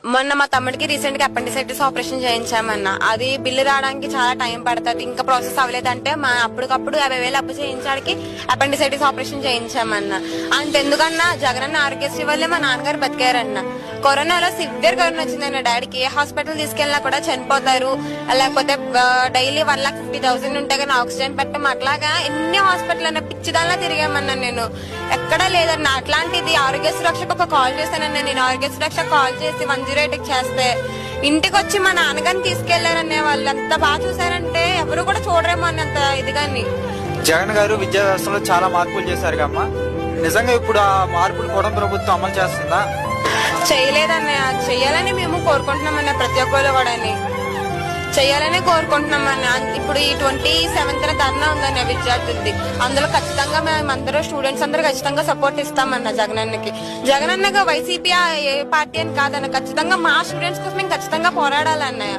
మొన్న మా తమ్ముడికి రీసెంట్ గా అపెండిసైటిస్ ఆపరేషన్ చేయించామన్న. అది బిల్లు రావడానికి చాలా టైం పడుతుంది, ఇంకా ప్రాసెస్ అవ్వలేదంటే మా అప్పటికప్పుడు 50,000 అప్పు చేయించడానికి అపెండిసైటిస్ ఆపరేషన్ చేయించామన్న. అంతెందుకన్నా జగనన్న ఆరోగ్యశ్రీ వల్లే మా నాన్నగారు బతికారన్న. కరోనాలో సివియర్ కరోనా వచ్చిందన్న డాడీకి. ఏ హాస్పిటల్ తీసుకెళ్ళినా కూడా చనిపోతారు, లేకపోతే డైలీ 1,50,000 ఉంటే కానీ ఆక్సిజన్ పెట్టం. అట్లాగా ఎన్ని హాస్పిటల్ అన్న పిచ్చిదాల్లా తిరిగామన్నా. నేను ఎక్కడా లేదన్న. అట్లాంటిది ఆరోగ్య సురక్షకు ఒక కాల్ చేశానన్న. నేను ఆరోగ్య సురక్ష కాల్ చేసి 108 చేస్తే ఇంటికి వచ్చి మా నాన్నగారిని తీసుకెళ్లారనే వాళ్ళు ఎంత బాగా చూసారంటే ఎవరు కూడా చూడరేమో అన్నంత ఇదిగాని. జగన్ గారు విద్యా వ్యవస్థలో చాలా మార్పులు చేశారు అమ్మా. నిజంగా ఇప్పుడు ఆ మార్పులు కూడా ప్రభుత్వం అమలు చేస్తుందా? చేయలేదన్నయ్య. చెయ్యాలని మేము కోరుకుంటున్నామన్న. ప్రతి ఒక్కరు కూడా చెయ్యాలనే కోరుకుంటున్నామన్న. ఇప్పుడు ఈ 27th ధర్నా ఉందన్న విద్యార్థులది. అందులో ఖచ్చితంగా మేమందరూ స్టూడెంట్స్ అందరూ ఖచ్చితంగా సపోర్ట్ ఇస్తామన్న జగనన్నకి. జగనన్నగా వైసీపీ ఏ పార్టీ అని కాదన్న, ఖచ్చితంగా మా స్టూడెంట్స్ కోసం మేము ఖచ్చితంగా పోరాడాలన్నయ్య.